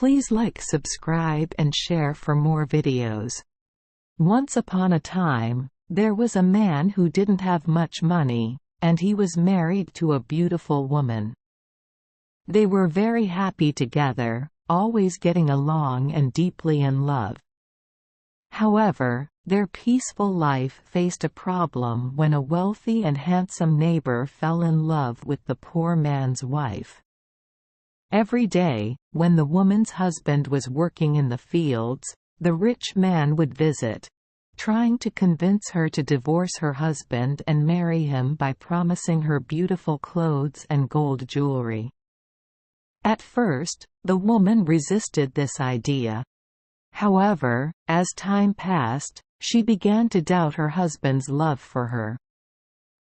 Please like, subscribe and share for more videos. Once upon a time, there was a man who didn't have much money, and he was married to a beautiful woman. They were very happy together, always getting along and deeply in love. However, their peaceful life faced a problem when a wealthy and handsome neighbor fell in love with the poor man's wife. Every day, when the woman's husband was working in the fields, the rich man would visit, trying to convince her to divorce her husband and marry him by promising her beautiful clothes and gold jewelry. At first, the woman resisted this idea. However, as time passed, she began to doubt her husband's love for her.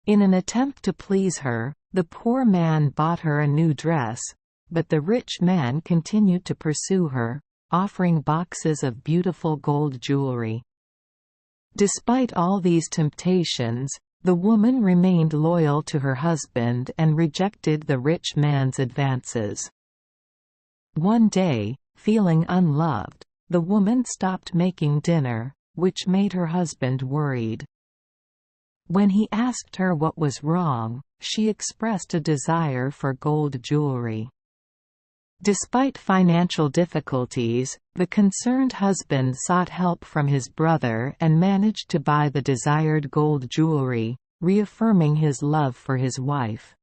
In an attempt to please her, the poor man bought her a new dress, but the rich man continued to pursue her, offering boxes of beautiful gold jewelry. Despite all these temptations, the woman remained loyal to her husband and rejected the rich man's advances. One day, feeling unloved, the woman stopped making dinner, which made her husband worried. When he asked her what was wrong, she expressed a desire for gold jewelry. Despite financial difficulties, the concerned husband sought help from his brother and managed to buy the desired gold jewelry, reaffirming his love for his wife.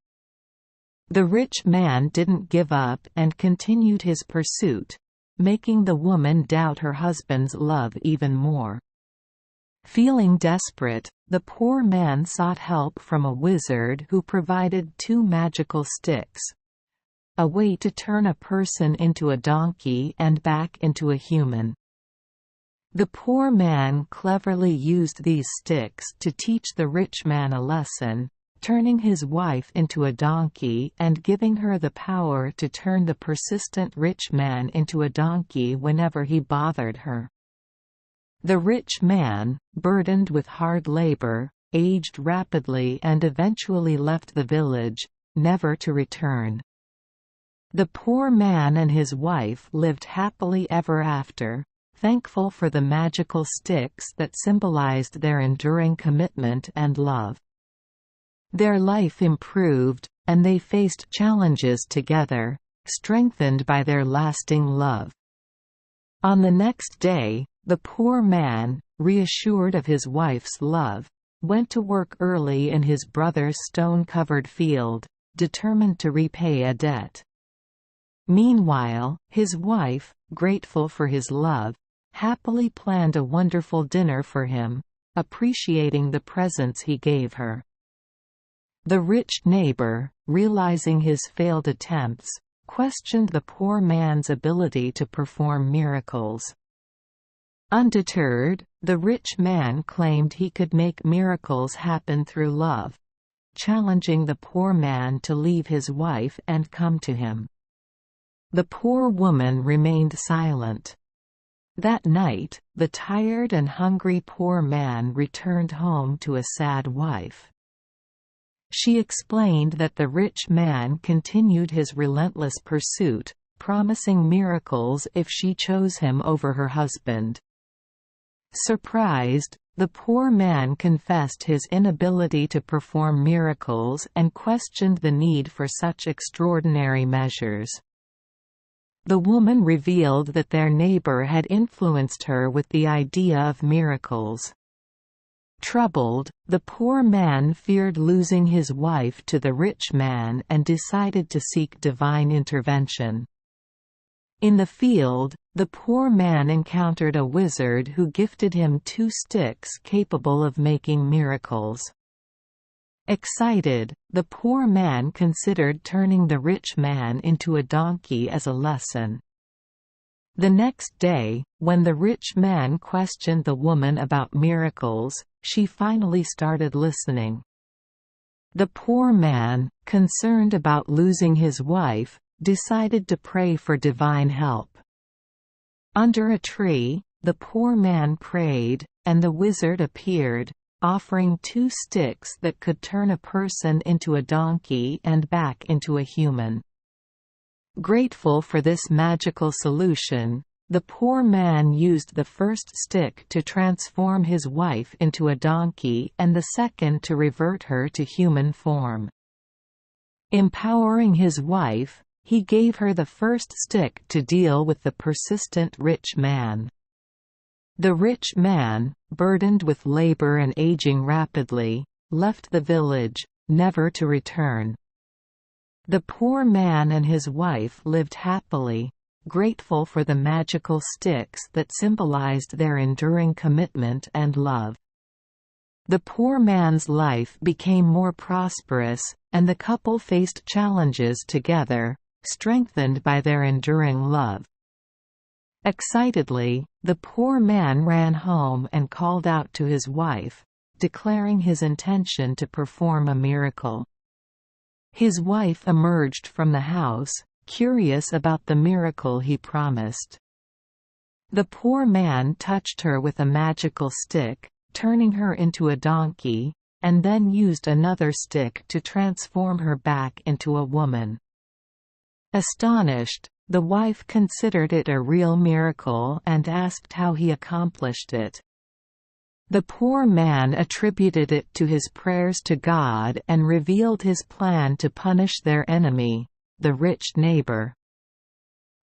The rich man didn't give up and continued his pursuit, making the woman doubt her husband's love even more. Feeling desperate, the poor man sought help from a wizard who provided 2 magical sticks, a way to turn a person into a donkey and back into a human. The poor man cleverly used these sticks to teach the rich man a lesson, turning his wife into a donkey and giving her the power to turn the persistent rich man into a donkey whenever he bothered her. The rich man, burdened with hard labor, aged rapidly and eventually left the village, never to return. The poor man and his wife lived happily ever after, thankful for the magical sticks that symbolized their enduring commitment and love. Their life improved, and they faced challenges together, strengthened by their lasting love. On the next day, the poor man, reassured of his wife's love, went to work early in his brother's stone-covered field, determined to repay a debt. Meanwhile, his wife, grateful for his love, happily planned a wonderful dinner for him, appreciating the presents he gave her. The rich neighbor, realizing his failed attempts, questioned the poor man's ability to perform miracles. Undeterred, the rich man claimed he could make miracles happen through love, challenging the poor man to leave his wife and come to him. The poor woman remained silent. That night, the tired and hungry poor man returned home to a sad wife. She explained that the rich man continued his relentless pursuit, promising miracles if she chose him over her husband. Surprised, the poor man confessed his inability to perform miracles and questioned the need for such extraordinary measures. The woman revealed that their neighbor had influenced her with the idea of miracles. Troubled, the poor man feared losing his wife to the rich man and decided to seek divine intervention. In the field, the poor man encountered a wizard who gifted him 2 sticks capable of making miracles. Excited, the poor man considered turning the rich man into a donkey as a lesson. The next day, when the rich man questioned the woman about miracles, she finally started listening. The poor man, concerned about losing his wife, decided to pray for divine help. Under a tree, the poor man prayed, and the wizard appeared, offering 2 sticks that could turn a person into a donkey and back into a human. Grateful for this magical solution, the poor man used the first stick to transform his wife into a donkey and the second to revert her to human form. Empowering his wife, he gave her the first stick to deal with the persistent rich man. The rich man, burdened with labor and aging rapidly, left the village, never to return. The poor man and his wife lived happily, grateful for the magical sticks that symbolized their enduring commitment and love. The poor man's life became more prosperous, and the couple faced challenges together, strengthened by their enduring love. Excitedly, the poor man ran home and called out to his wife, declaring his intention to perform a miracle. His wife emerged from the house, curious about the miracle he promised. The poor man touched her with a magical stick, turning her into a donkey, and then used another stick to transform her back into a woman. Astonished, the wife considered it a real miracle and asked how he accomplished it. The poor man attributed it to his prayers to God and revealed his plan to punish their enemy, the rich neighbor.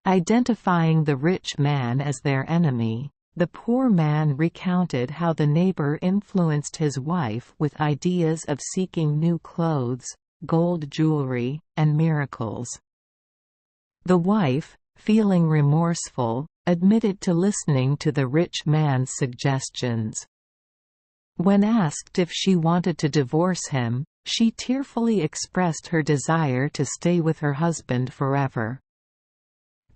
Identifying the rich man as their enemy, the poor man recounted how the neighbor influenced his wife with ideas of seeking new clothes, gold jewelry, and miracles. The wife, feeling remorseful, admitted to listening to the rich man's suggestions. When asked if she wanted to divorce him, she tearfully expressed her desire to stay with her husband forever.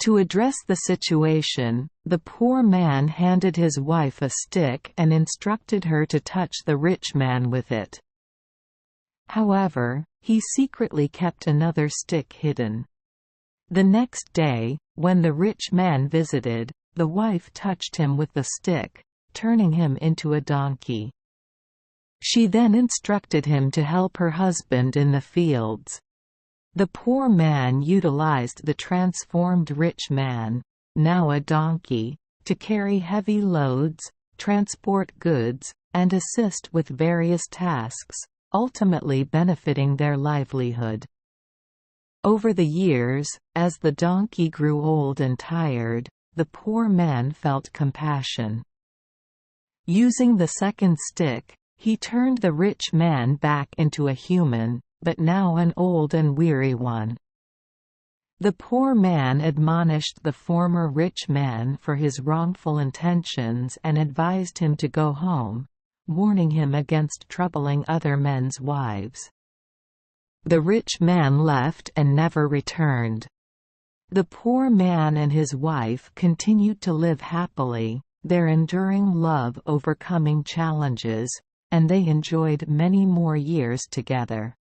To address the situation, the poor man handed his wife a stick and instructed her to touch the rich man with it. However, he secretly kept another stick hidden. The next day, when the rich man visited, the wife touched him with the stick, turning him into a donkey. She then instructed him to help her husband in the fields. The poor man utilized the transformed rich man, now a donkey, to carry heavy loads, transport goods, and assist with various tasks, ultimately benefiting their livelihood. Over the years, as the donkey grew old and tired, the poor man felt compassion. Using the second stick, he turned the rich man back into a human, but now an old and weary one. The poor man admonished the former rich man for his wrongful intentions and advised him to go home, warning him against troubling other men's wives. The rich man left and never returned. The poor man and his wife continued to live happily, their enduring love overcoming challenges, and they enjoyed many more years together.